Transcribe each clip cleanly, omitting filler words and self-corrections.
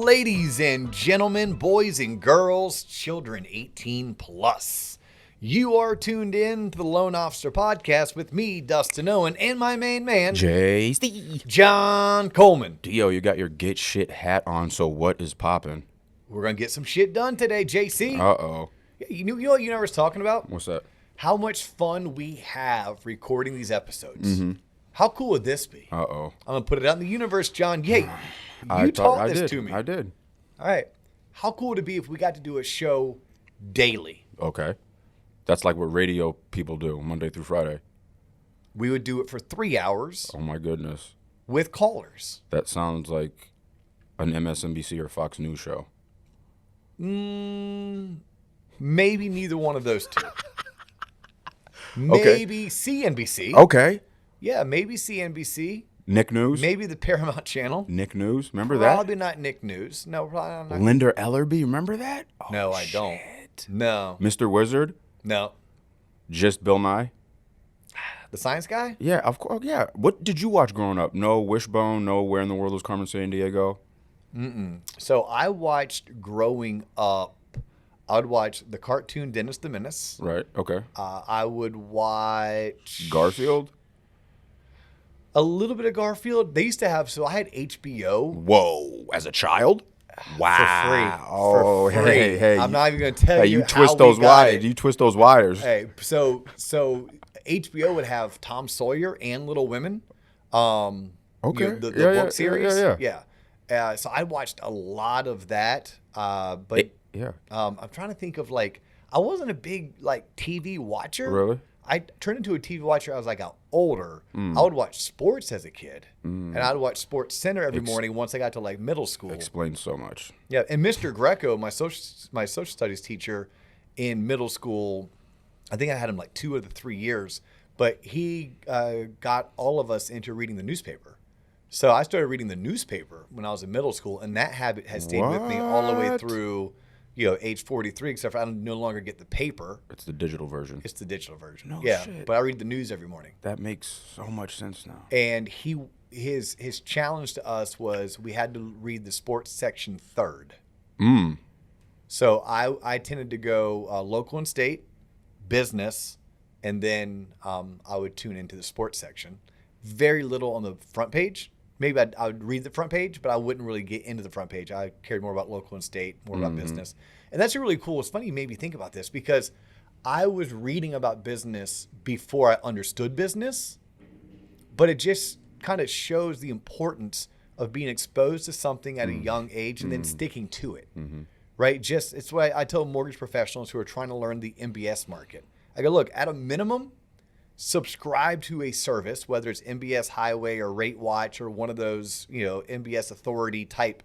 ladies and gentlemen, boys and girls, children 18 plus. You are tuned in to the Lone Officer Podcast with me, Dustin Owen, and my main man, JC. John Coleman. Dio, you got your get shit hat on, so what is poppin'? We're going to get some shit done today, JC. Uh-oh. You know what you know I was talking about? What's that? How much fun we have recording these episodes. Mm-hmm. How cool would this be? Uh-oh. I'm going to put it out in the universe, John. Yay. You taught this to me. I did. All right. How cool would it be if we got to do a show daily? Okay. That's like what radio people do, Monday through Friday. We would do it for 3 hours. Oh, my goodness. With callers. That sounds like an MSNBC or Fox News show. Maybe neither one of those two. Okay. Maybe CNBC. Okay. Yeah, maybe CNBC. Nick News? Maybe the Paramount Channel. Nick News? Remember that? Probably not Nick News. No, probably not. Linda Ellerby? Remember that? Oh, No, I don't. No. Mr. Wizard? No. Just Bill Nye? The science guy? Yeah, of course. Yeah. What did you watch growing up? No Wishbone? No Where in the World is Carmen Sandiego? So I watched growing up, I would watch the cartoon Dennis the Menace. Right. Okay. I would watch Garfield? a little bit of Garfield. They used to have, so I had HBO Whoa. As a child? Wow. for free. Oh, For free. hey. I'm not even going to tell Hey, you you twist how those we got wires. it. You twist those wires. Hey, so HBO would have Tom Sawyer and Little Women. Okay. The Yeah, book series. yeah. So I watched a lot of that. But Yeah. I'm trying to think of I wasn't a big TV watcher. Really? I turned into a TV watcher as I got older. I would watch sports as a kid, and I'd watch Sports Center every morning once I got to middle school. Explains so much. Yeah, and Mr. Greco, my social studies teacher in middle school, I think I had him 2 of the 3 years, but he got all of us into reading the newspaper. So I started reading the newspaper when I was in middle school, and that habit has stayed with me all the way through, age 43, except for I no longer get the paper. It's the digital version. It's the digital version. No yeah, shit. but I read the news every morning. That makes so much sense now. And his challenge to us was we had to read the sports section third. So I tended to go local and state, business, and then I would tune into the sports section. Very little on the front page. Maybe I would read the front page, but I wouldn't really get into the front page. I cared more about local and state, more about business. And that's really cool. It's funny you made me think about this because I was reading about business before I understood business, but it just kind of shows the importance of being exposed to something at a young age and then sticking to it, right? It's why I tell mortgage professionals who are trying to learn the MBS market. I go, look, at a minimum, subscribe to a service, whether it's MBS Highway or Rate Watch or one of those, MBS Authority type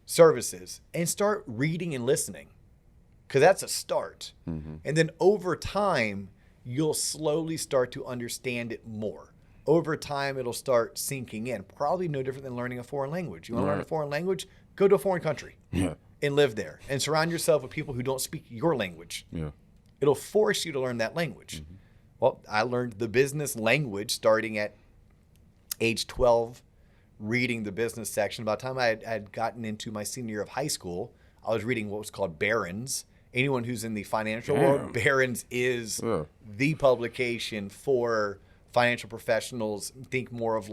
services, and start reading and listening, because that's a start. And then over time, you'll slowly start to understand it more. Over time, it'll start sinking in. Probably no different than learning a foreign language. You want to learn a foreign language? Go to a foreign country and live there, and surround yourself with people who don't speak your language. Yeah. It'll force you to learn that language. Well, I learned the business language starting at age 12, reading the business section. By the time I had gotten into my senior year of high school, I was reading what was called Barron's. Anyone who's in the financial world, Barron's is the publication for financial professionals. Think more of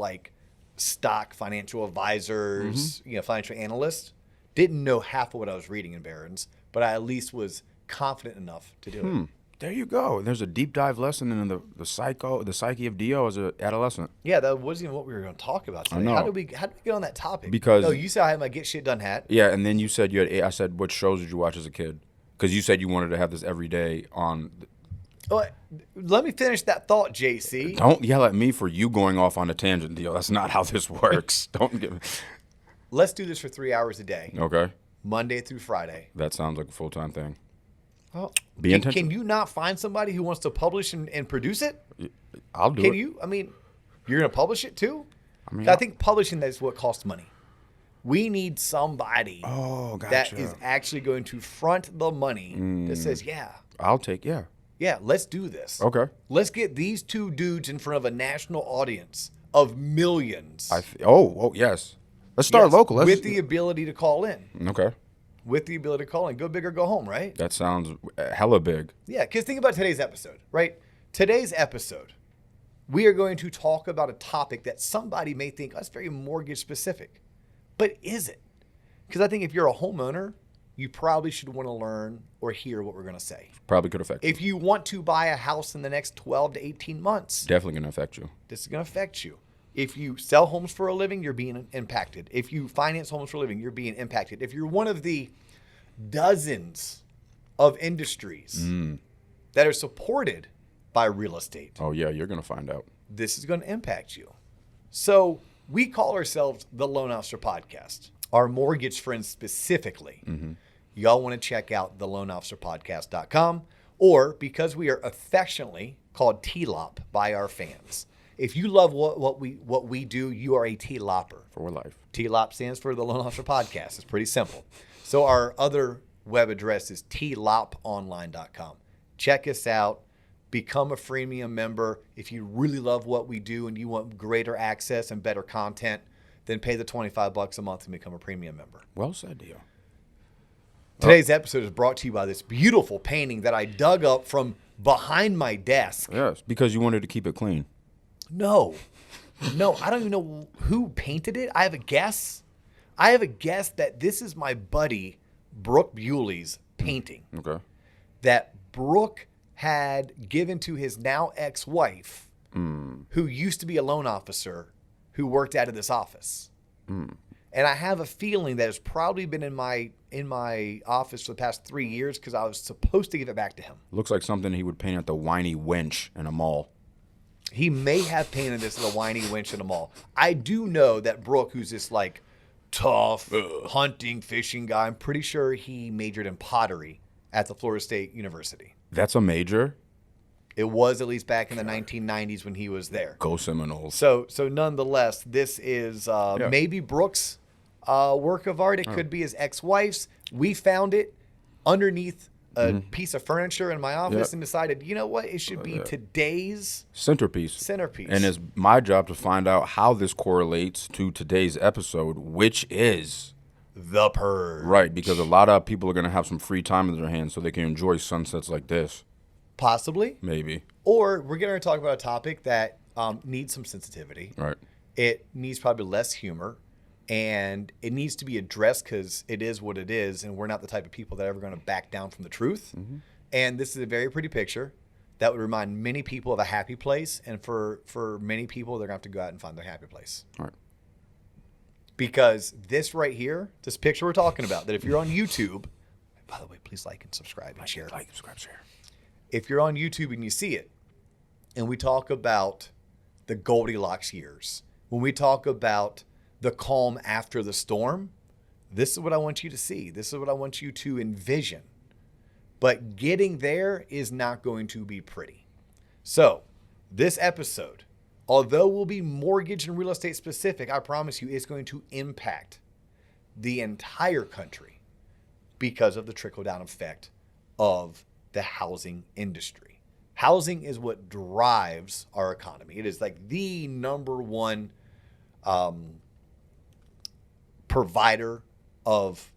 stock financial advisors, financial analysts. Didn't know half of what I was reading in Barron's, but I at least was confident enough to do it. There you go. There's a deep dive lesson in the psyche of Dio as an adolescent. Yeah, that wasn't even what we were going to talk about today. I know. How did we get on that topic? Because you said I had my get shit done hat. Yeah, and then you said you had. I said, what shows did you watch as a kid? Because you said you wanted to have this every day on. Let me finish that thought, JC. Don't yell at me for you going off on a tangent, Dio. That's not how this works. Don't get me. Let's do this for 3 hours a day. Okay. Monday through Friday. That sounds like a full-time thing. Well, Be intentional. Can you not find somebody who wants to publish and produce it? I'll do it. Can you? I mean, you're going to publish it too? I think publishing that is what costs money. We need somebody that is actually going to front the money that says, I'll take, let's do this. Okay. Let's get these two dudes in front of a national audience of millions. Yes. Let's start local. With the ability to call in. Okay. With the ability to call in. Go big or go home, right? That sounds hella big. Yeah, because think about today's episode, right? Today's episode, we are going to talk about a topic that somebody may think, that's very mortgage specific. But is it? Because I think if you're a homeowner, you probably should want to learn or hear what we're going to say. Probably could affect you. If you want to buy a house in the next 12 to 18 months. Definitely going to affect you. This is going to affect you. If you sell homes for a living, you're being impacted. If you finance homes for a living, you're being impacted. If you're one of the dozens of industries that are supported by real estate. Oh, yeah, you're going to find out. This is going to impact you. So we call ourselves the Loan Officer Podcast. Our mortgage friends specifically. Y'all want to check out theloanofficerpodcast.com, or because we are affectionately called TLOP by our fans. If you love what we do, you are a TLOPper. For life. TLOP stands for the Loan Officer Podcast. It's pretty simple. So our other web address is tloponline.com. Check us out. Become a freemium member. If you really love what we do and you want greater access and better content, then pay the $25 a month and become a premium member. Well said, Dio. Today's episode is brought to you by this beautiful painting that I dug up from behind my desk. Yes, because you wanted to keep it clean. No, I don't even know who painted it. I have a guess. That this is my buddy Brooke Bewley's painting. Okay. That Brooke had given to his now ex-wife, who used to be a loan officer, who worked out of this office. And I have a feeling that it's probably been in my office for the past 3 years because I was supposed to give it back to him. Looks like something he would paint at the Whiny Wench in a mall. He may have painted this at the Whiny Wench in a mall. I do know that Brooke, who's this like tough hunting, fishing guy, I'm pretty sure he majored in pottery at the Florida State University. That's a major? It was at least back in the 1990s when he was there. Go Seminoles. So nonetheless, this is maybe Brooke's work of art. It could be his ex-wife's. We found it underneath a piece of furniture in my office and decided, you know what? It should be today's centerpiece. And it's my job to find out how this correlates to today's episode, which is The Purge. Right, because a lot of people are going to have some free time in their hands so they can enjoy sunsets like this. Possibly. Maybe. Or we're going to talk about a topic that needs some sensitivity. Right. It needs probably less humor. And it needs to be addressed because it is what it is. And we're not the type of people that are ever going to back down from the truth. And this is a very pretty picture that would remind many people of a happy place. And for many people, they're going to have to go out and find their happy place. All right. Because this right here, this picture we're talking about, that if you're on YouTube, by the way, please like and subscribe and share. Like, subscribe, share. If you're on YouTube and you see it, and we talk about the Goldilocks years, when we talk about the calm after the storm, this is what I want you to see. This is what I want you to envision. But getting there is not going to be pretty. So this episode, although will be mortgage and real estate specific, I promise you it's going to impact the entire country because of the trickle-down effect of the housing industry. Housing is what drives our economy. It is like the number one provider of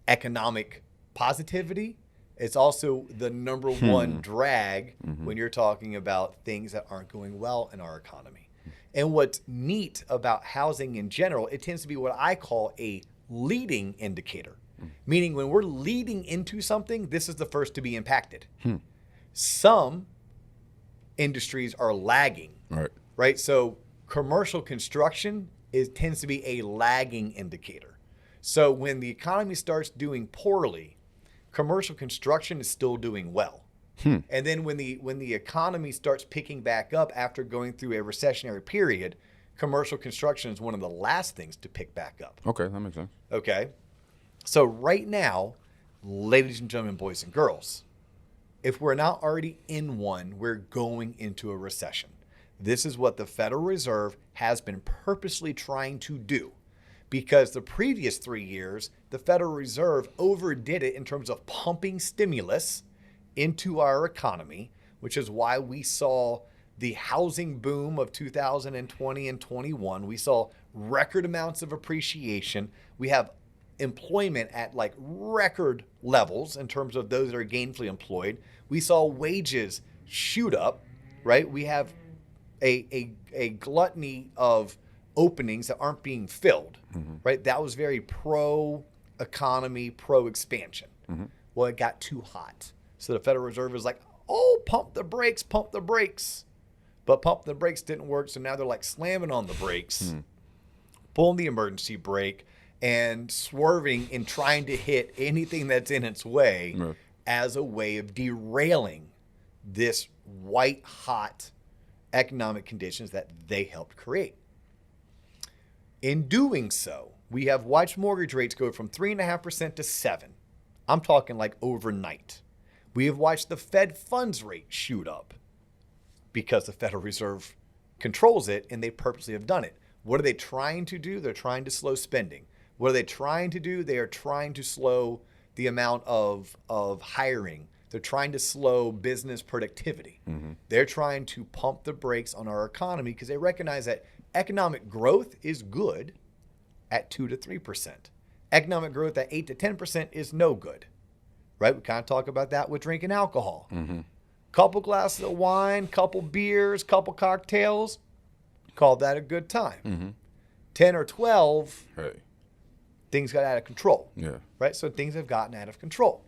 economic positivity. It's also the number one drag when you're talking about things that aren't going well in our economy. And what's neat about housing in general, it tends to be what I call a leading indicator. Meaning when we're leading into something, this is the first to be impacted. Some industries are lagging. Right? So commercial construction tends to be a lagging indicator. So when the economy starts doing poorly, commercial construction is still doing well. And then when the economy starts picking back up after going through a recessionary period, commercial construction is one of the last things to pick back up. Okay, that makes sense. Okay. So right now, ladies and gentlemen, boys and girls, if we're not already in one, we're going into a recession. This is what the Federal Reserve has been purposely trying to do, because the previous 3 years, the Federal Reserve overdid it in terms of pumping stimulus into our economy, which is why we saw the housing boom of 2020 and 21. We saw record amounts of appreciation. We have employment at like record levels in terms of those that are gainfully employed. We saw wages shoot up, right? We have a gluttony of openings that aren't being filled, right? That was very pro-economy, pro-expansion. Well, it got too hot. So the Federal Reserve is like, oh, pump the brakes, pump the brakes. But pump the brakes didn't work, so now they're like slamming on the brakes, pulling the emergency brake, and swerving and trying to hit anything that's in its way as a way of derailing this white-hot economic conditions that they helped create. In doing so, we have watched mortgage rates go from 3.5% to 7%. I'm talking like overnight. We have watched the Fed funds rate shoot up because the Federal Reserve controls it, and they purposely have done it. What are they trying to do? They're trying to slow spending. What are they trying to do? They are trying to slow the amount of hiring. They're trying to slow business productivity. They're trying to pump the brakes on our economy because they recognize that economic growth is good at 2 to 3%. Economic growth at 8 to 10% is no good, right? We kind of talk about that with drinking alcohol. Couple glasses of wine, couple beers, couple cocktails, call that a good time. 10 or 12, things got out of control, right? So things have gotten out of control.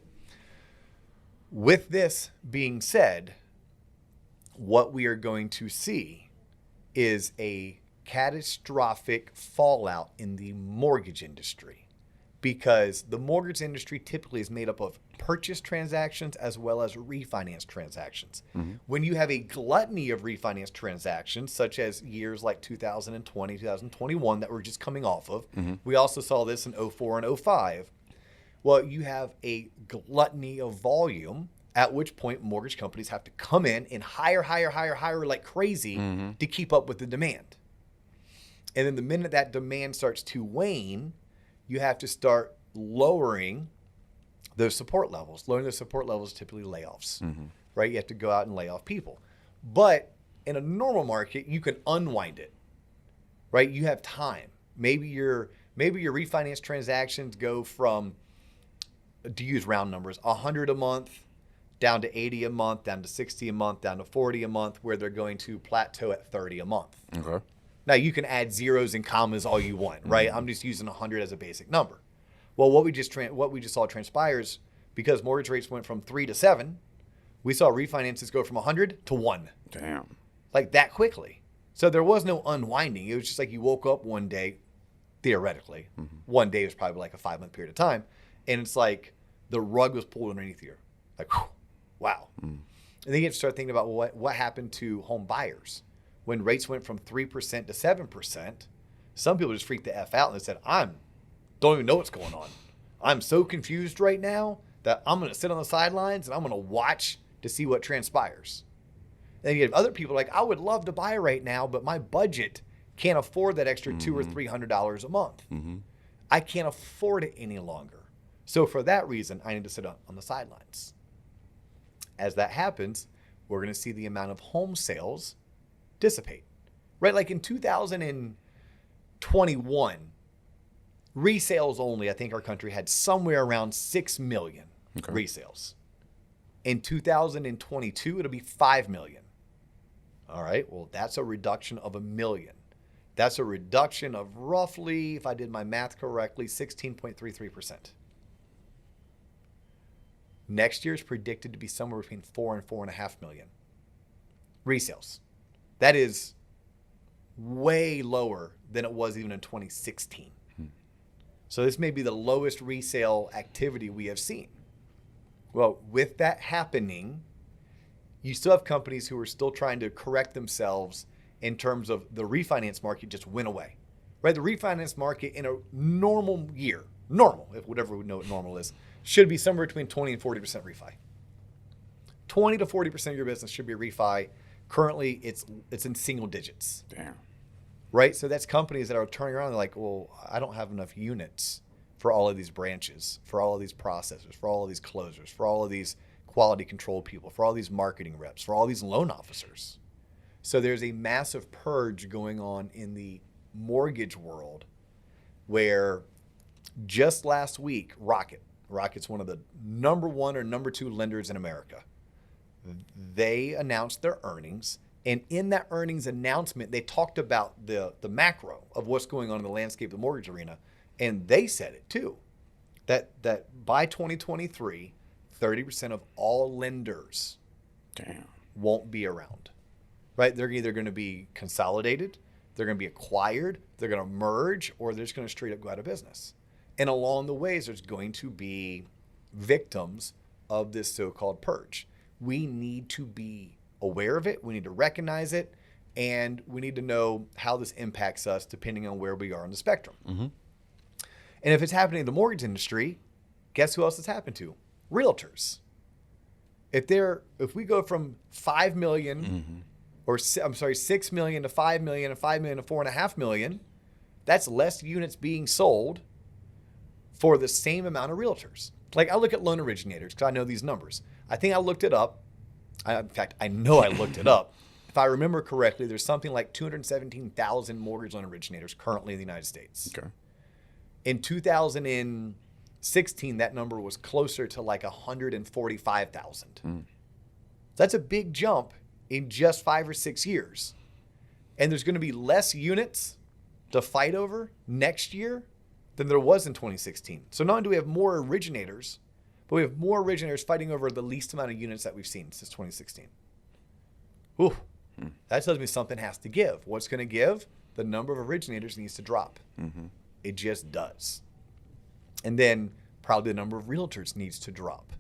With this being said, what we are going to see is a catastrophic fallout in the mortgage industry, because the mortgage industry typically is made up of purchase transactions as well as refinance transactions. When you have a gluttony of refinance transactions, such as years like 2020, 2021 that we're just coming off of, we also saw this in 04 and 05. Well, you have a gluttony of volume, at which point mortgage companies have to come in and hire like crazy to keep up with the demand. And then the minute that demand starts to wane, you have to start lowering those support levels. Lowering those support levels is typically layoffs, right? You have to go out and lay off people. But in a normal market, you can unwind it, right? You have time. Maybe your refinance transactions go from, to use round numbers, 100 a month down to 80 a month, down to 60 a month, down to 40 a month, where they're going to plateau at 30 a month. Now, you can add zeros and commas all you want, right? I'm just using 100 as a basic number. Well, what we just saw transpires, because mortgage rates went from 3 to 7, we saw refinances go from 100 to 1. Damn. Like that quickly. So there was no unwinding. It was just like you woke up one day, theoretically. One day was probably like a 5-month period of time. And it's like the rug was pulled underneath you. Like, whew, wow. And then you have to start thinking about what happened to home buyers. When rates went from 3% to 7%, some people just freaked the F out and they said, don't even know what's going on. I'm so confused right now that I'm going to sit on the sidelines and I'm going to watch to see what transpires. And you have other people like, I would love to buy right now, but my budget can't afford that extra $200 or $300 a month. I can't afford it any longer. So for that reason, I need to sit on the sidelines. As that happens, we're going to see the amount of home sales dissipate, right? Like in 2021, resales only, I think our country had somewhere around 6 million resales. In 2022, it'll be 5 million. All right, well, that's a reduction of 1 million. That's a reduction of roughly, if I did my math correctly, 16.33%. Next year is predicted to be somewhere between 4 and 4.5 million resales. That is way lower than it was even in 2016. So this may be the lowest resale activity we have seen. Well, with that happening, you still have companies who are still trying to correct themselves in terms of the refinance market just went away, right? The refinance market in a normal year, if whatever we know what normal is, should be somewhere between 20 and 40% refi. 20 to 40% of your business should be refi. Currently, it's in single digits. Damn. Right? So that's companies that are turning around and like, well, I don't have enough units for all of these branches, for all of these processors, for all of these closers, for all of these quality control people, for all these marketing reps, for all these loan officers. So there's a massive purge going on in the mortgage world where just last week, Rocket's one of the number one or number two lenders in America. They announced their earnings. And in that earnings announcement, they talked about the macro of what's going on in the landscape of the mortgage arena. And they said it too, that by 2023, 30% of all lenders won't be around, right? They're either going to be consolidated, they're going to be acquired, they're going to merge, or they're just going to straight up go out of business. And along the ways, there's going to be victims of this so-called purge. We need to be aware of it. We need to recognize it. And we need to know how this impacts us depending on where we are on the spectrum. Mm-hmm. And if it's happening in the mortgage industry, guess who else it's happened to? Realtors. If we go from 5 million, or 6 million to 5 million, and 5 million to 4.5 million, that's less units being sold for the same amount of realtors. Like I look at loan originators because I know these numbers. I think I looked it up. In fact, I know I looked it up. If I remember correctly, there's something like 217,000 mortgage loan originators currently in the United States. Okay. In 2016, that number was closer to like 145,000. That's a big jump in just 5 or 6 years. And there's going to be less units to fight over next year than there was in 2016. So not only do we have more originators, but we have more originators fighting over the least amount of units that we've seen since 2016. Ooh, that tells me something has to give. What's going to give? The number of originators needs to drop. It just does. And then probably the number of realtors needs to drop.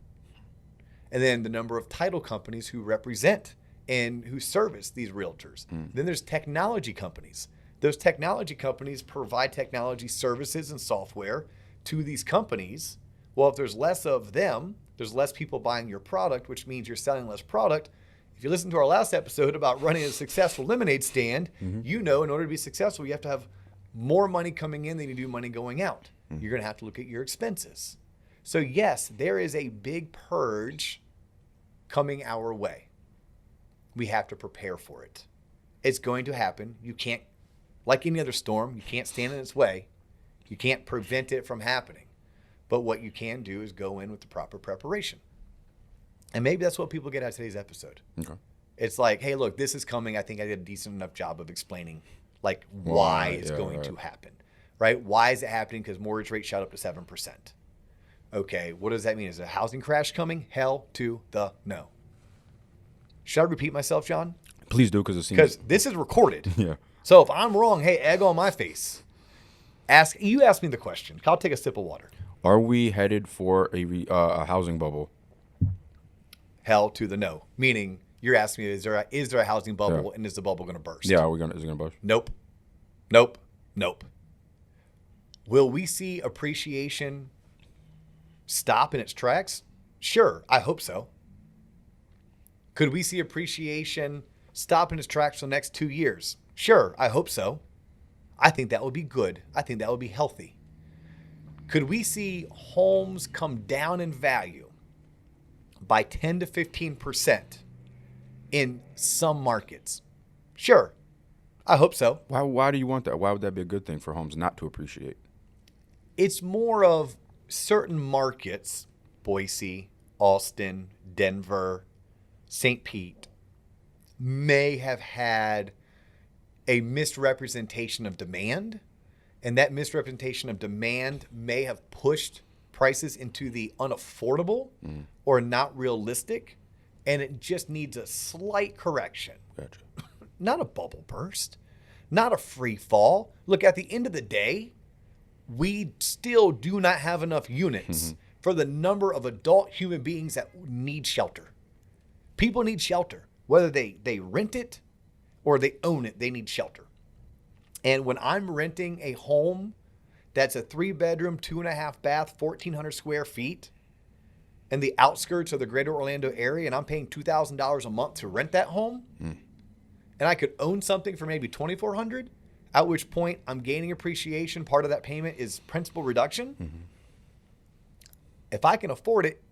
And then the number of title companies who represent and who service these realtors. Then there's technology companies. Those technology companies provide technology services and software to these companies. Well, if there's less of them, there's less people buying your product, which means you're selling less product. If you listen to our last episode about running a successful lemonade stand, you know in order to be successful, you have to have more money coming in than you do money going out. You're going to have to look at your expenses. So yes, there is a big purge coming our way. We have to prepare for it. It's going to happen. You can't, like any other storm, you can't stand in its way. You can't prevent it from happening. But what you can do is go in with the proper preparation. And maybe that's what people get out of today's episode. Okay. It's like, hey, look, this is coming. I think I did a decent enough job of explaining like why it's going to happen, right? Why is it happening? Because mortgage rates shot up to 7%. Okay, what does that mean? Is a housing crash coming? Hell to the no. Should I repeat myself, John? Please do, because this is recorded. Yeah. So if I'm wrong, hey, egg on my face. Ask me the question. I'll take a sip of water. Are we headed for a housing bubble? Hell to the no. Meaning, you're asking me, is there a housing bubble, and is the bubble going to burst? Yeah, is it going to burst? Nope. Will we see appreciation stop in its tracks? Sure, I hope so. Could we see appreciation stop in its tracks for the next 2 years? Sure, I hope so. I think that would be good. I think that would be healthy. Could we see homes come down in value by 10 to 15% in some markets? Sure, I hope so. Why do you want that? Why would that be a good thing for homes not to appreciate? It's more of certain markets, Boise, Austin, Denver, St. Pete, may have had a misrepresentation of demand, and that misrepresentation of demand may have pushed prices into the unaffordable or not realistic, and it just needs a slight correction. Gotcha. Not a bubble burst, not a free fall. Look, at the end of the day, we still do not have enough units for the number of adult human beings that need shelter. People need shelter. Whether they rent it or they own it, they need shelter. And when I'm renting a home that's a 3-bedroom, 2.5 bath, 1,400 square feet in the outskirts of the greater Orlando area, and I'm paying $2,000 a month to rent that home, and I could own something for maybe $2,400, at which point I'm gaining appreciation. Part of that payment is principal reduction. If I can afford it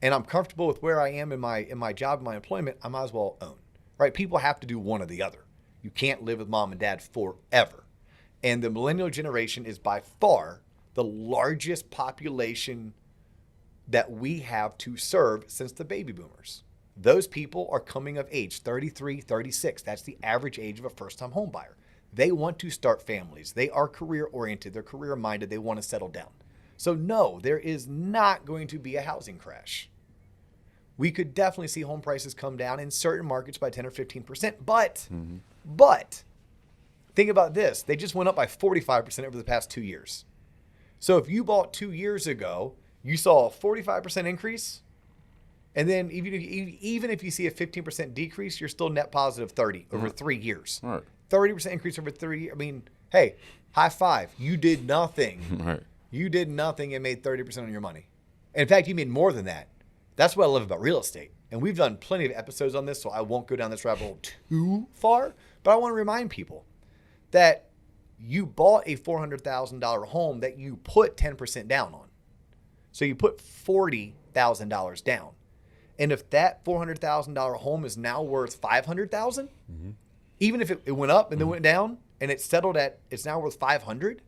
and I'm comfortable with where I am in my job and my employment, I might as well own. right? People have to do one or the other. You can't live with mom and dad forever. And the millennial generation is by far the largest population that we have to serve since the baby boomers. Those people are coming of age, 33, 36. That's the average age of a first-time home buyer. They want to start families. They are career-oriented. They're career-minded. They want to settle down. So no, there is not going to be a housing crash. We could definitely see home prices come down in certain markets by 10 or 15%. But think about this. They just went up by 45% over the past 2 years. So if you bought 2 years ago, you saw a 45% increase. And then even if you see a 15% decrease, you're still net positive 30 over 3 years. Right. 30% increase over 3 years. I mean, hey, high five. You did nothing. Right. You did nothing and made 30% on your money. In fact, you made more than that. That's what I love about real estate. And we've done plenty of episodes on this, so I won't go down this rabbit hole too far. But I want to remind people that you bought a $400,000 home that you put 10% down on. So you put $40,000 down. And if that $400,000 home is now worth $500,000, even if it went up and then went down and it settled at, it's now worth $500,000,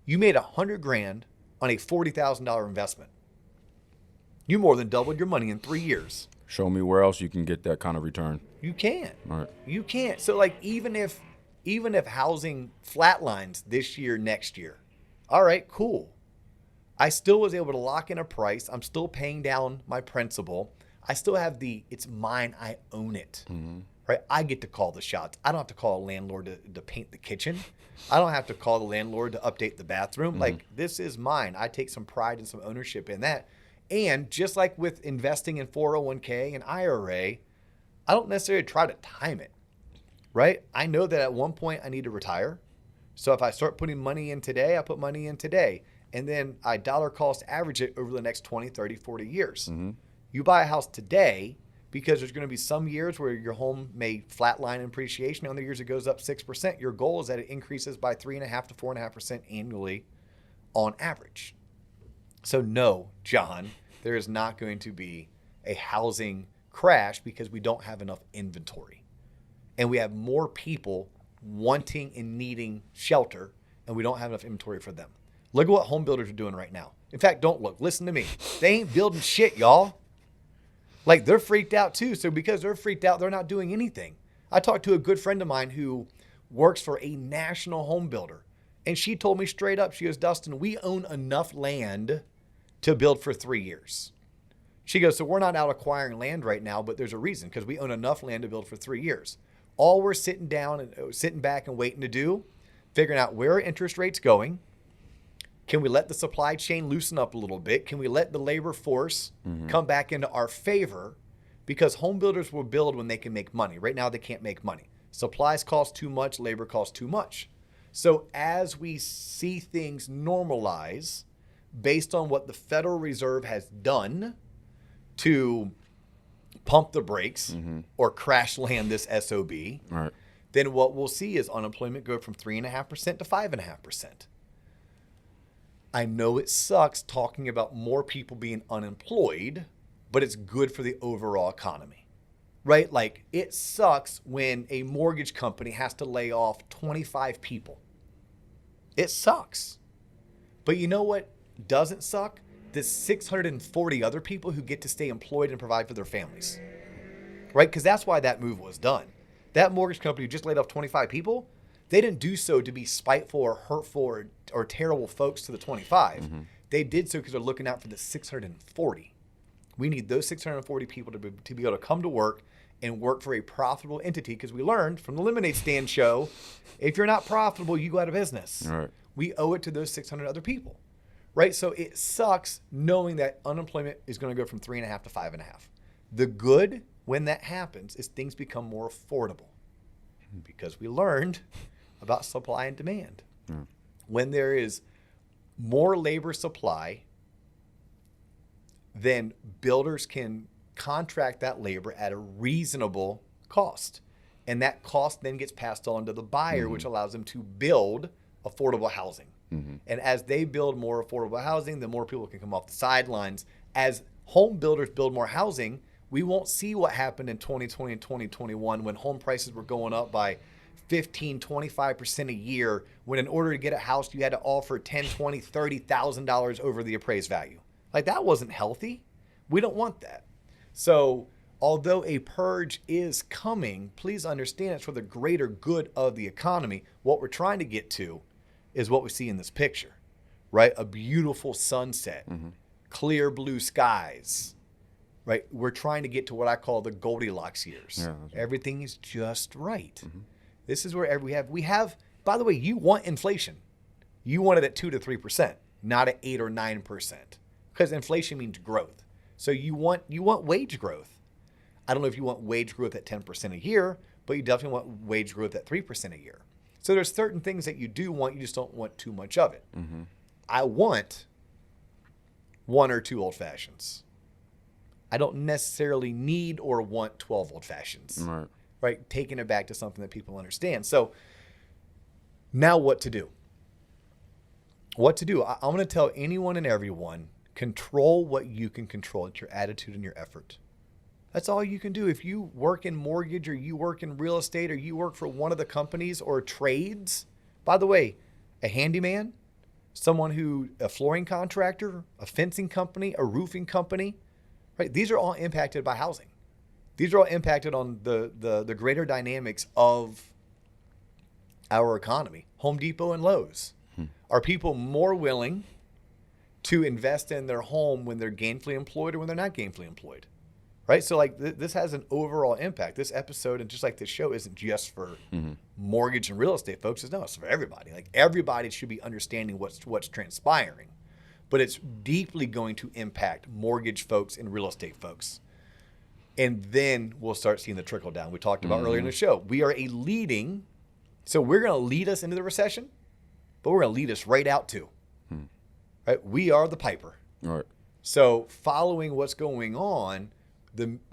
you made $100,000 on a $40,000 investment. You more than doubled your money in 3 years. Show me where else you can get that kind of return. You can't. Right. You can't. So like even if housing flatlines this year, next year, all right, cool. I still was able to lock in a price. I'm still paying down my principal. I still have it's mine. I own it. Right? I get to call the shots. I don't have to call a landlord to paint the kitchen. I don't have to call the landlord to update the bathroom. Like, this is mine. I take some pride and some ownership in that. And just like with investing in 401k and IRA, I don't necessarily try to time it, right? I know that at one point I need to retire. So if I start putting money in today, I put money in today. And then I dollar cost average it over the next 20, 30, 40 years. You buy a house today because there's going to be some years where your home may flatline in appreciation. Other years it goes up 6%. Your goal is that it increases by 3.5% to 4.5% annually on average. So no, John, there is not going to be a housing crash because we don't have enough inventory. And we have more people wanting and needing shelter, and we don't have enough inventory for them. Look at what home builders are doing right now. In fact, don't look. Listen to me. They ain't building shit, y'all. Like, they're freaked out too. So because they're freaked out, they're not doing anything. I talked to a good friend of mine who works for a national home builder. And she told me straight up, she goes, Dustin, we own enough land to build for 3 years. She goes, so we're not out acquiring land right now, but there's a reason, because we own enough land to build for 3 years. All we're sitting back and waiting to do, figuring out where are interest rates going. Can we let the supply chain loosen up a little bit? Can we let the labor force come back into our favor? Because home builders will build when they can make money. Right now, they can't make money. Supplies cost too much. Labor costs too much. So as we see things normalize based on what the Federal Reserve has done to pump the brakes or crash land this SOB, then what we'll see is unemployment go from 3.5% to 5.5%. I know it sucks talking about more people being unemployed, but it's good for the overall economy, right? Like, it sucks when a mortgage company has to lay off 25 people. It sucks. But you know what doesn't suck? The 640 other people who get to stay employed and provide for their families, right? Because that's why that move was done. That mortgage company who just laid off 25 people, they didn't do so to be spiteful or hurtful or terrible folks to the 25. They did so because they're looking out for the 640. We need those 640 people to be able to come to work and work for a profitable entity, because we learned from the Lemonade Stand show, if you're not profitable, you go out of business. Right. We owe it to those 600 other people, right? So it sucks knowing that unemployment is going to go from 3.5 to 5.5. The good when that happens is things become more affordable, because we learned about supply and demand. When there is more labor supply, then builders can contract that labor at a reasonable cost. And that cost then gets passed on to the buyer, which allows them to build affordable housing. And as they build more affordable housing, the more people can come off the sidelines. As home builders build more housing, We won't see what happened in 2020 and 2021 when home prices were going up by 15, 25% a year, when in order to get a house, you had to offer $10, $20, $30,000 over the appraised value. Like, that wasn't healthy. We don't want that. So although a purge is coming, please understand it's for the greater good of the economy. What we're trying to get to is what we see in this picture, right? A beautiful sunset, clear blue skies, right? We're trying to get to what I call the Goldilocks years. Yeah, everything is just right. This is where we have, by the way, you want inflation. You want it at 2 to 3%, not at 8 or 9%, because inflation means growth. So you want wage growth. I don't know if you want wage growth at 10% a year, but you definitely want wage growth at 3% a year. So there's certain things that you do want, you just don't want too much of it. I want 1 or 2 old fashions. I don't necessarily need or want 12 old fashions. Right? Taking it back to something that people understand. So now what to do? What to do? I'm going to tell anyone and everyone, control what you can control. It's your attitude and your effort. That's all you can do. If you work in mortgage, or you work in real estate, or you work for one of the companies or trades, by the way, a handyman, a flooring contractor, a fencing company, a roofing company, right? These are all impacted by housing. These are all impacted on the greater dynamics of our economy. Home Depot and Lowe's. Are people more willing to invest in their home when they're gainfully employed or when they're not gainfully employed? Right? So like this has an overall impact. This episode, and just like this show, isn't just for mortgage and real estate folks. It's for everybody. Like, everybody should be understanding what's transpiring. But it's deeply going to impact mortgage folks and real estate folks. And then we'll start seeing the trickle down we talked about earlier in the show. We are so we're going to lead us into the recession, but we're going to lead us right out too. Right? We are the piper. Right. So following what's going on,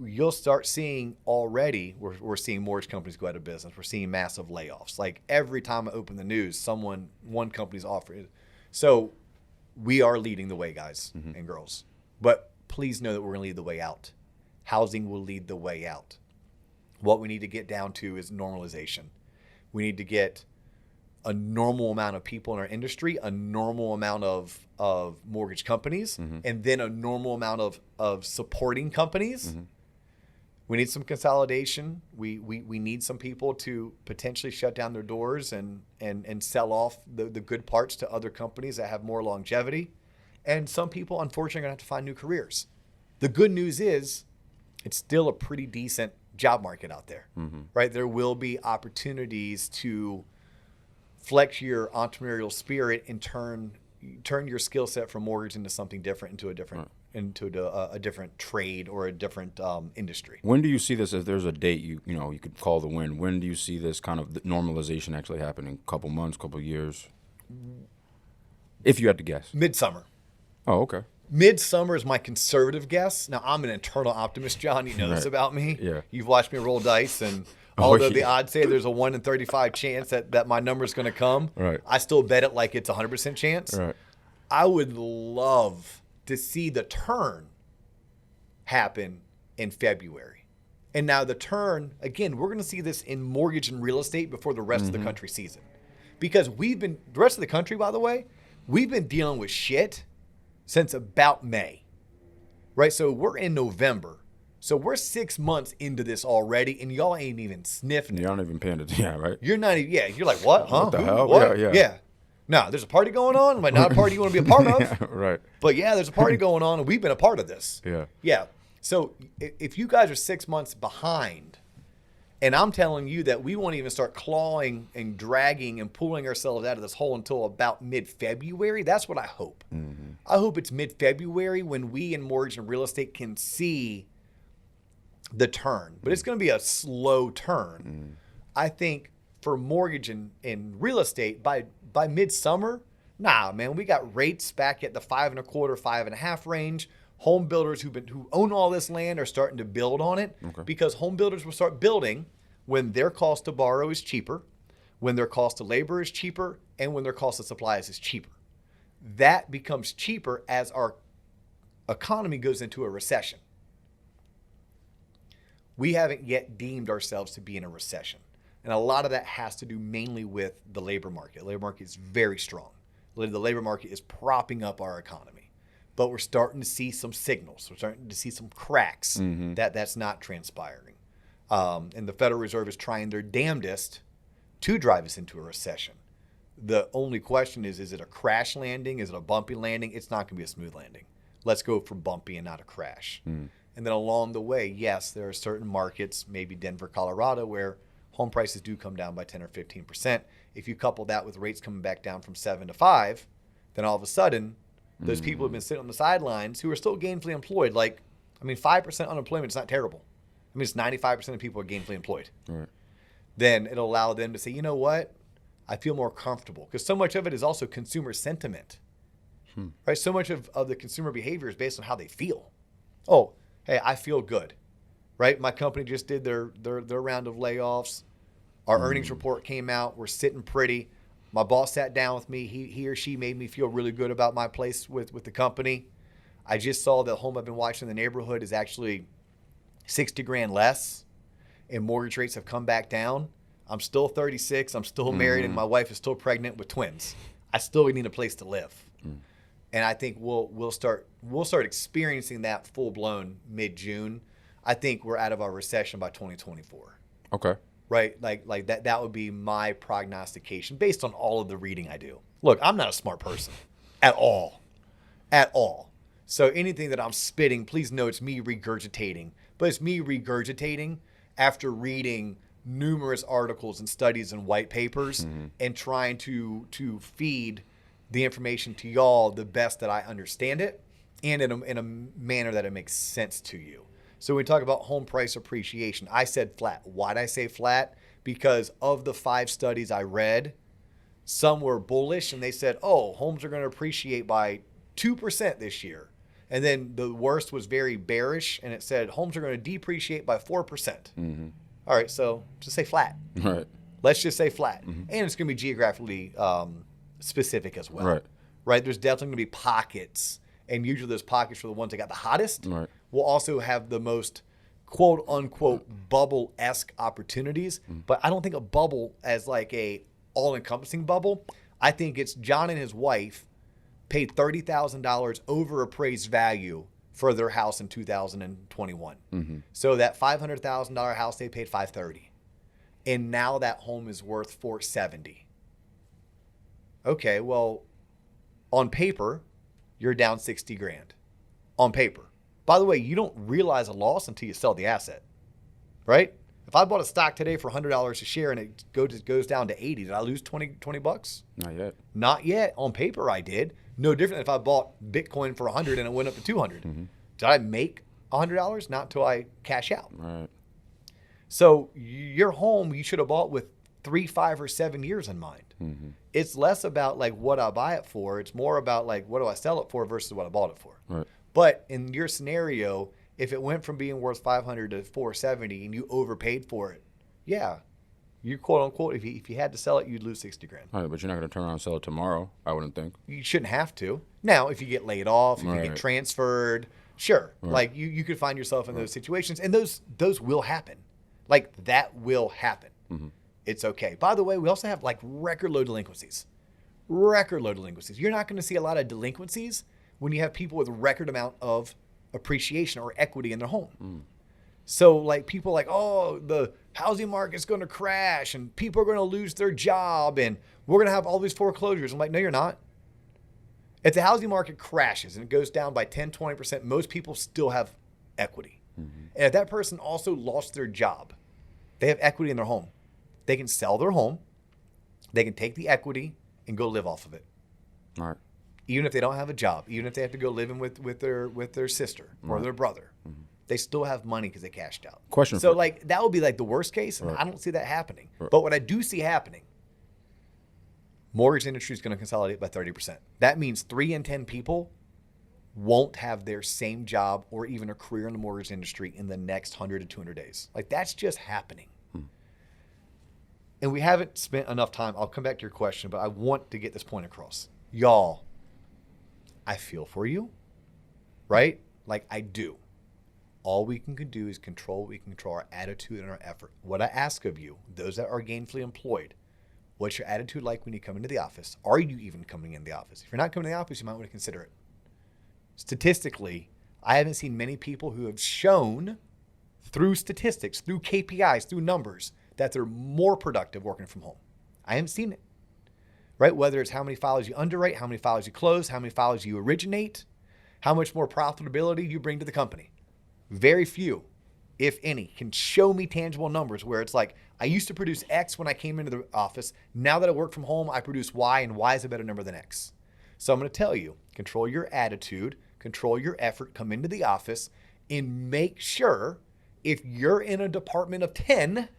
you'll start seeing already, we're seeing mortgage companies go out of business. We're seeing massive layoffs. Like, every time I open the news, one company's offering. So we are leading the way, guys and girls. But please know that we're going to lead the way out. Housing will lead the way out. What we need to get down to is normalization. We need to get a normal amount of people in our industry, a normal amount of mortgage companies, and then a normal amount of supporting companies. We need some consolidation. We need some people to potentially shut down their doors and sell off the good parts to other companies that have more longevity. And some people, unfortunately, are going to have to find new careers. The good news is it's still a pretty decent job market out there, right? There will be opportunities to flex your entrepreneurial spirit and turn your skill set from mortgage into something different, into a different trade or a different industry. When do you see this? If there's a date you could call the win, when do you see this kind of normalization actually happening? Couple months, couple years? If you had to guess. Midsummer. Oh, okay. Midsummer is my conservative guess. Now, I'm an eternal optimist, John. You know this about me. Yeah. You've watched me roll dice, and although the odds say there's a 1 in 35 chance that my number is going to come, I still bet it like it's 100% chance. Right. I would love to see the turn happen in February. And now the turn, again, we're going to see this in mortgage and real estate before the rest of the country sees it. Because the rest of the country, by the way, we've been dealing with shit since about May, right? So we're in November. So we're 6 months into this already, and y'all ain't even sniffing it. You aren't even paying attention, right? You're not even, you're like, what? Huh? What the hell? What? Yeah. No, there's a party going on. I'm like, not a party you want to be a part of. Right. But yeah, there's a party going on, and we've been a part of this. Yeah. So if you guys are 6 months behind, and I'm telling you that we won't even start clawing and dragging and pulling ourselves out of this hole until about mid-February, that's what I hope. I hope it's mid-February when we in mortgage and real estate can see the turn. But it's going to be a slow turn. I think for mortgage and real estate, by midsummer, nah, man, we got rates back at the 5.25, 5.5 range. Home builders who own all this land are starting to build on it because home builders will start building when their cost to borrow is cheaper, when their cost to labor is cheaper, and when their cost of supplies is cheaper. That becomes cheaper as our economy goes into a recession. we haven't yet deemed ourselves to be in a recession. And a lot of that has to do mainly with the labor market. The labor market is very strong. The labor market is propping up our economy. But we're starting to see some signals. We're starting to see some cracks that's not transpiring. And the Federal Reserve is trying their damnedest to drive us into a recession. The only question is it a crash landing? Is it a bumpy landing? It's not going to be a smooth landing. Let's go for bumpy and not a crash. And then along the way, yes, there are certain markets, maybe Denver, Colorado, where home prices do come down by 10 or 15%. If you couple that with rates coming back down from 7 to 5, then all of a sudden, those people who've been sitting on the sidelines who are still gainfully employed, 5% unemployment is not terrible. It's 95% of people are gainfully employed. Right. Then it'll allow them to say, you know what? I feel more comfortable. Because so much of it is also consumer sentiment. Right? So much of the consumer behavior is based on how they feel. Oh, hey, I feel good. Right? My company just did their round of layoffs. Our earnings report came out. We're sitting pretty. My boss sat down with me. He or she made me feel really good about my place with the company. I just saw the home I've been watching in the neighborhood is actually $60,000 less, and mortgage rates have come back down. I'm still 36. I'm still married, and my wife is still pregnant with twins. I still need a place to live, and I think we'll start experiencing that full blown mid-June. I think we're out of our recession by 2024. Okay. Right, like that would be my prognostication based on all of the reading I do. Look, I'm not a smart person at all. So anything that I'm spitting, please know it's me regurgitating. But it's me regurgitating after reading numerous articles and studies and white papers and trying to feed the information to y'all the best that I understand it and in a manner that it makes sense to you. So when we talk about home price appreciation, I said flat. Why did I say flat? Because of the 5 studies I read, some were bullish and they said, oh, homes are going to appreciate by 2% this year. And then the worst was very bearish, and it said homes are going to depreciate by 4%. All right, so just say flat. Right. Let's just say flat. And it's going to be geographically specific as well. Right? There's definitely going to be pockets, and usually those pockets are the ones that got the hottest. Right. Will also have the most quote-unquote bubble-esque opportunities. But I don't think a bubble as like a all-encompassing bubble. I think it's John and his wife paid $30,000 over appraised value for their house in 2021. So that $500,000 house, they paid $530,000. And now that home is worth $470,000. Okay, well, on paper, you're down $60,000. On paper. By the way, you don't realize a loss until you sell the asset, right? If I bought a stock today for $100 a share and it goes down to 80, did I lose 20 bucks? Not yet. Not yet. On paper, I did. No different than if I bought Bitcoin for 100 and it went up to 200. Did I make $100? Not until I cash out. Right. So your home, you should have bought with 3, 5, or 7 years in mind. It's less about like what I buy it for. It's more about like what do I sell it for versus what I bought it for. Right. But in your scenario, if it went from being worth $500 to $470 and you overpaid for it, yeah, you quote unquote, if you had to sell it, you'd lose $60,000. All right, but you're not going to turn around and sell it tomorrow, I wouldn't think. You shouldn't have to. Now, if you get laid off, if you get transferred, sure. Like you could find yourself in those situations, and those will happen. Like that will happen. It's okay. By the way, we also have like record low delinquencies. You're not going to see a lot of delinquencies when you have people with a record amount of appreciation or equity in their home. So like people like, oh, the housing market's going to crash and people are going to lose their job and we're going to have all these foreclosures. I'm like, no, you're not. If the housing market crashes and it goes down by 10, 20%, most people still have equity. And if that person also lost their job, they have equity in their home. They can sell their home. They can take the equity and go live off of it. All right. Even if they don't have a job, even if they have to go living with their sister or their brother, they still have money because they cashed out. So like that would be like the worst case, and I don't see that happening. But what I do see happening, mortgage industry is going to consolidate by 30%. That means 3 in 10 people won't have their same job or even a career in the mortgage industry in the next 100 to 200 days. Like that's just happening. And we haven't spent enough time. I'll come back to your question, but I want to get this point across. Y'all, I feel for you, right? Like I do. All we can do is control what we can control, our attitude and our effort. What I ask of you, those that are gainfully employed, what's your attitude like when you come into the office? Are you even coming in the office? If you're not coming to the office, you might want to consider it. Statistically, I haven't seen many people who have shown through statistics, through KPIs, through numbers, that they're more productive working from home. I haven't seen it, right? Whether it's how many files you underwrite, how many files you close, how many files you originate, how much more profitability you bring to the company. Very few, if any, can show me tangible numbers where it's like, I used to produce X when I came into the office. Now that I work from home, I produce Y, and Y is a better number than X. So I'm going to tell you, control your attitude, control your effort, come into the office, and make sure if you're in a department of 10,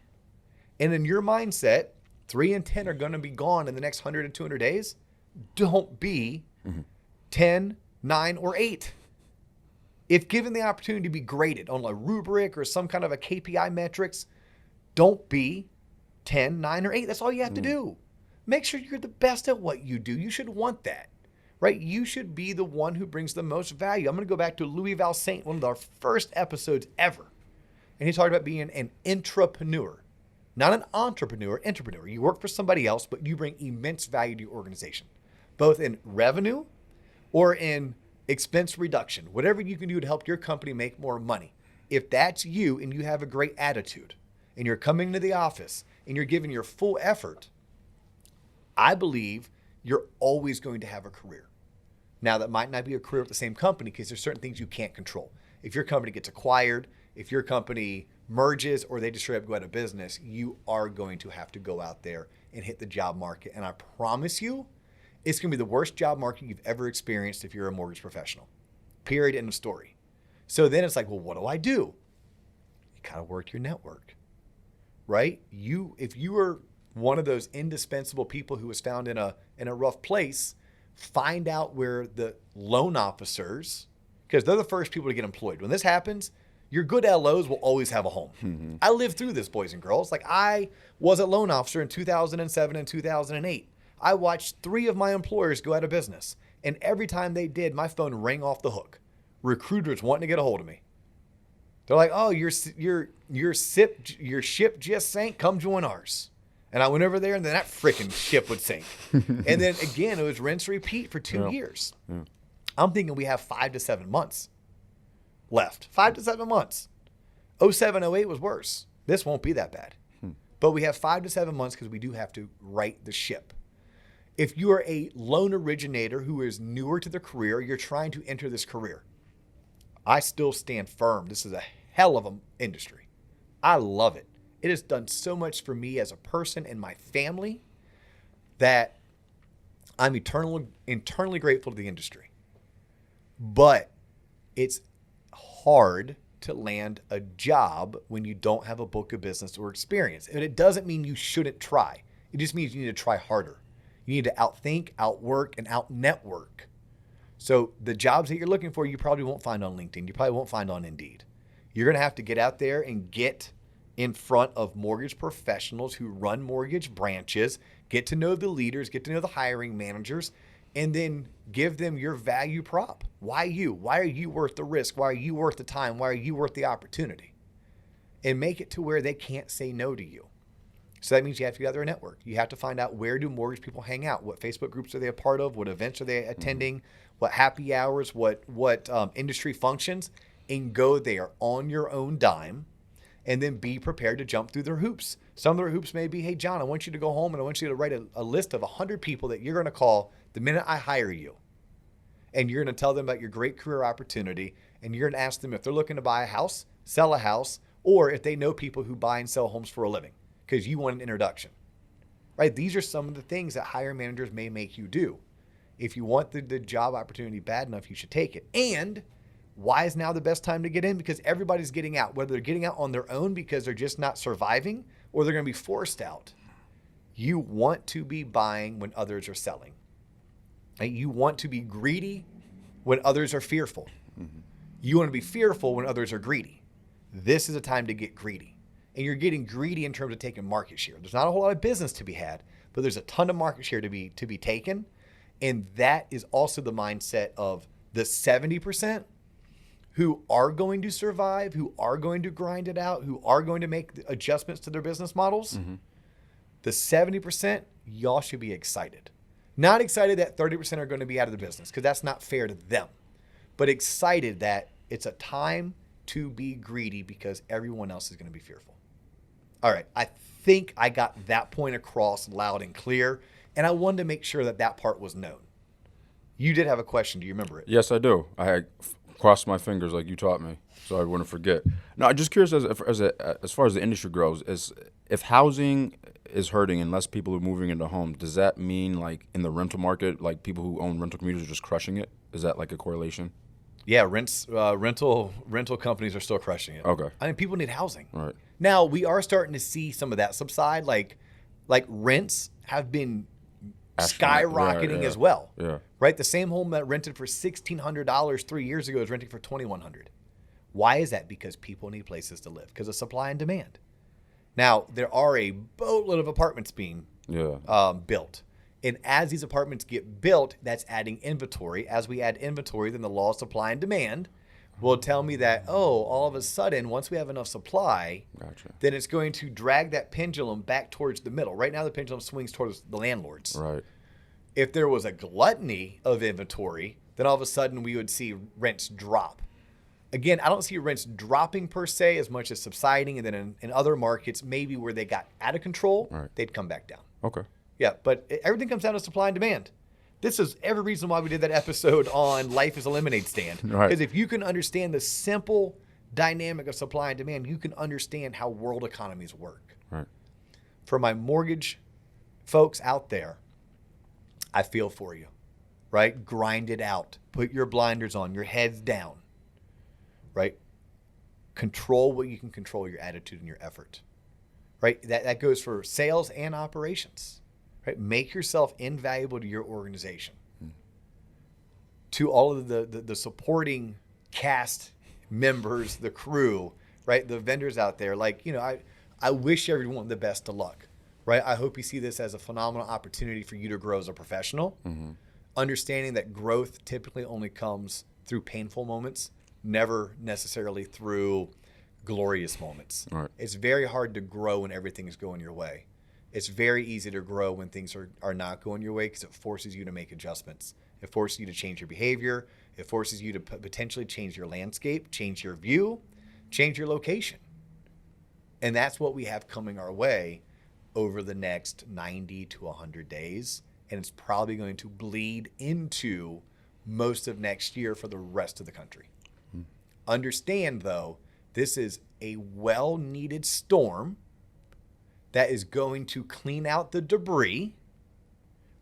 and in your mindset, 3 and 10 are going to be gone in the next 100 and 200 days, don't be 10, 9, or 8. If given the opportunity to be graded on a rubric or some kind of a KPI metrics, don't be 10, 9, or 8. That's all you have to do. Make sure you're the best at what you do. You should want that, right? You should be the one who brings the most value. I'm going to go back to Louis Valsaint, one of our first episodes ever. And he talked about being an intrapreneur, not an entrepreneur, entrepreneur. You work for somebody else, but you bring immense value to your organization, both in revenue or in expense reduction, whatever you can do to help your company make more money. If that's you and you have a great attitude and you're coming to the office and you're giving your full effort, I believe you're always going to have a career. Now, that might not be a career with the same company because there's certain things you can't control. If your company gets acquired, if your company merges, or they just straight up go out of business, you are going to have to go out there and hit the job market. And I promise you, it's going to be the worst job market you've ever experienced if you're a mortgage professional. Period. End of story. So then it's like, well, what do? You got to work your network, right? If you are one of those indispensable people who was found in a rough place, find out where the loan officers, because they're the first people to get employed. When this happens, your good LOs will always have a home. Mm-hmm. I lived through this, boys and girls. Like, I was a loan officer in 2007 and 2008. I watched 3 of my employers go out of business. And every time they did, my phone rang off the hook. Recruiters wanting to get a hold of me. They're like, oh, your ship just sank. Come join ours. And I went over there, and then that freaking ship would sink. And then again, it was rinse, repeat for 2 years. Yeah. I'm thinking we have 5 to 7 months left. 5 to 7 months. 07, 08 was worse. This won't be that bad. But we have 5 to 7 months because we do have to right the ship. If you are a loan originator who is newer to the career, you're trying to enter this career, I still stand firm. This is a hell of an industry. I love it. It has done so much for me as a person and my family that I'm eternally grateful to the industry. But it's hard to land a job when you don't have a book of business or experience. And it doesn't mean you shouldn't try. It just means you need to try harder. You need to outthink, outwork, and out-network. So the jobs that you're looking for, you probably won't find on LinkedIn. You probably won't find on Indeed. You're going to have to get out there and get in front of mortgage professionals who run mortgage branches, get to know the leaders, get to know the hiring managers, and then give them your value prop. Why you? Why are you worth the risk? Why are you worth the time? Why are you worth the opportunity? And make it to where they can't say no to you. So that means you have to gather a network. You have to find out, where do mortgage people hang out? What Facebook groups are they a part of? What events are they attending? What happy hours? What industry functions? And go there on your own dime, and then be prepared to jump through their hoops. Some of their hoops may be, hey, John, I want you to go home and I want you to write a list of 100 people that you're going to call the minute I hire you. And you're going to tell them about your great career opportunity, and you're going to ask them if they're looking to buy a house, sell a house, or if they know people who buy and sell homes for a living, because you want an introduction, right? These are some of the things that hiring managers may make you do. If you want the job opportunity bad enough, you should take it. And why is now the best time to get in? Because everybody's getting out, whether they're getting out on their own because they're just not surviving, or they're going to be forced out. You want to be buying when others are selling. Right? You want to be greedy when others are fearful. Mm-hmm. You want to be fearful when others are greedy. This is a time to get greedy. And you're getting greedy in terms of taking market share. There's not a whole lot of business to be had, but there's a ton of market share to be taken. And that is also the mindset of the 70% who are going to survive, who are going to grind it out, who are going to make adjustments to their business models, the 70%, y'all should be excited. Not excited that 30% are going to be out of the business, because that's not fair to them, but excited that it's a time to be greedy because everyone else is going to be fearful. All right, I think I got that point across loud and clear, and I wanted to make sure that that part was known. You did have a question. Do you remember it? Yes, I do. I had crossed my fingers like you taught me, so I wouldn't forget. No, I'm just curious as far as the industry grows, if housing is hurting and less people are moving into homes, does that mean like in the rental market, like people who own rental communities are just crushing it? Is that like a correlation? Yeah, rental companies are still crushing it. Okay. I mean, people need housing. Right. Now, we are starting to see some of that subside. Like rents have been skyrocketing as well. Yeah. Right? The same home that rented for $1,600 3 years ago is renting for $2,100. Why is that? Because people need places to live, because of supply and demand. Now, there are a boatload of apartments being built. And as these apartments get built, that's adding inventory. As we add inventory, then the law of supply and demand will tell me that, all of a sudden, once we have enough supply, then it's going to drag that pendulum back towards the middle. Right now, the pendulum swings towards the landlords. Right. If there was a gluttony of inventory, then all of a sudden we would see rents drop. Again, I don't see rents dropping per se as much as subsiding. And then in other markets, maybe where they got out of control, they'd come back down. Okay. Yeah, but everything comes down to supply and demand. This is every reason why we did that episode on Life is a Lemonade Stand. Because if you can understand the simple dynamic of supply and demand, you can understand how world economies work. Right. For my mortgage folks out there, I feel for you, right? Grind it out. Put your blinders on, your heads down, right? Control what you can control, your attitude and your effort, right? That goes for sales and operations. Right? Make yourself invaluable to your organization, to all of the supporting cast members, the crew, right? The vendors out there. Like, I wish everyone the best of luck, right? I hope you see this as a phenomenal opportunity for you to grow as a professional, understanding that growth typically only comes through painful moments, never necessarily through glorious moments. Right. It's very hard to grow when everything is going your way. It's very easy to grow when things are not going your way, because it forces you to make adjustments. It forces you to change your behavior. It forces you to potentially change your landscape, change your view, change your location. And that's what we have coming our way over the next 90 to 100 days. And it's probably going to bleed into most of next year for the rest of the country. Understand, though, this is a well-needed storm that is going to clean out the debris,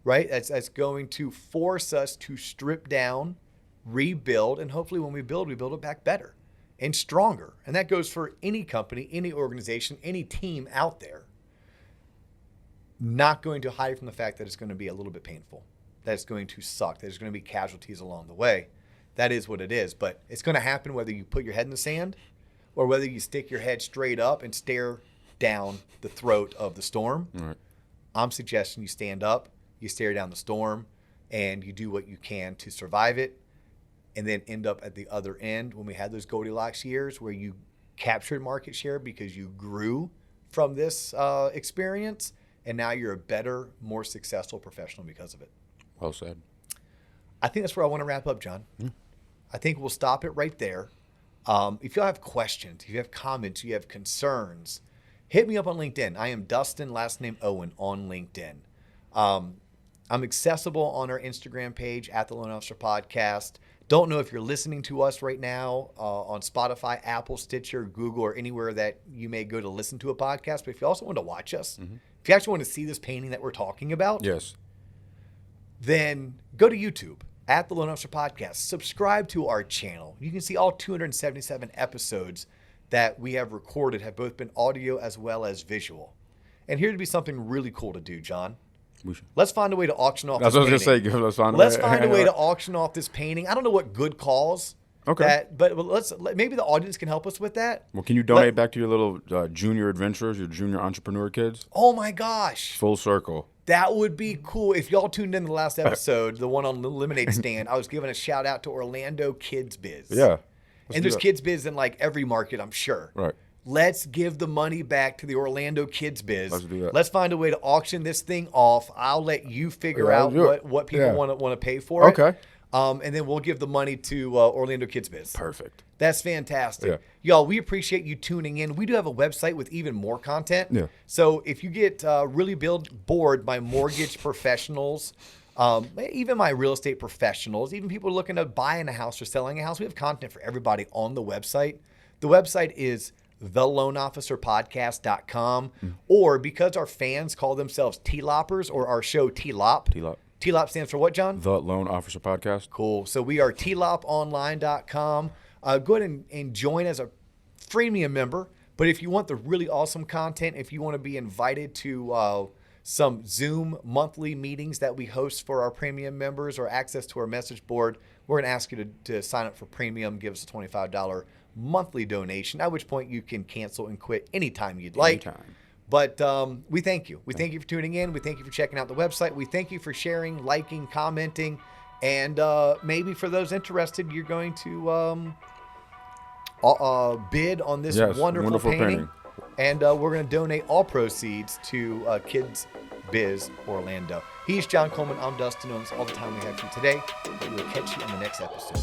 right? That's going to force us to strip down, rebuild, and hopefully when we build it back better and stronger. And that goes for any company, any organization, any team out there. Not going to hide from the fact that it's going to be a little bit painful, that it's going to suck, that there's going to be casualties along the way. That is what it is. But it's going to happen whether you put your head in the sand or whether you stick your head straight up and stare down the throat of the storm. Right. I'm suggesting you stand up, you stare down the storm, and you do what you can to survive it, and then end up at the other end when we had those Goldilocks years where you captured market share because you grew from this experience, and now you're a better, more successful professional because of it. Well said. I think that's where I want to wrap up, John. I think we'll stop it right there. If you have questions, if you have comments, you have concerns, hit me up on LinkedIn. I am Dustin, last name Owen, on LinkedIn. I'm accessible on our Instagram page, at the Loan Officer Podcast. Don't know if you're listening to us right now on Spotify, Apple, Stitcher, Google, or anywhere that you may go to listen to a podcast. But if you also want to watch us, if you actually want to see this painting that we're talking about, yes, then go to YouTube, at the Loan Officer Podcast. Subscribe to our channel. You can see all 277 episodes that we have recorded have both been audio as well as visual. And here to be something really cool to do, John. Let's find a way to auction off this painting. That's what I was going to say. Let's find a way to auction off this painting. I don't know what good cause that, but maybe the audience can help us with that. Well, can you donate back to your little junior adventurers, your junior entrepreneur kids? Oh my gosh. Full circle. That would be cool. If y'all tuned in to the last episode, the one on the Lemonade Stand, I was giving a shout out to Orlando Kids Biz. Yeah. And there's Kids Biz in like every market, I'm sure. Right. Let's give the money back to the Orlando Kids Biz. Let's do that. Let's find a way to auction this thing off. I'll let you figure out what people want to pay for it. Okay. And then we'll give the money to Orlando Kids Biz. Perfect. That's fantastic. Yeah. Y'all, we appreciate you tuning in. We do have a website with even more content. Yeah. So if you get really bored by mortgage professionals, even my real estate professionals, even people looking at buying a house or selling a house, we have content for everybody on the website. The website is theloanofficerpodcast.com, or because our fans call themselves TLOPers, or our show TLOP. TLOP stands for what, John? The Loan Officer Podcast. Cool. So we are tloponline.com. Go ahead and join as a freemium member. But if you want the really awesome content, if you want to be invited to some Zoom monthly meetings that we host for our premium members, or access to our message board, we're going to ask you to sign up for premium, give us a $25 monthly donation, at which point you can cancel and quit anytime you'd like. Anytime. But we thank you. We thank you for tuning in. We thank you for checking out the website. We thank you for sharing, liking, commenting. And maybe for those interested, you're going to bid on this wonderful painting. And we're going to donate all proceeds to Kids Biz Orlando. He's John Coleman. I'm Dustin Owens. All the time we have for you today. But we'll catch you in the next episode.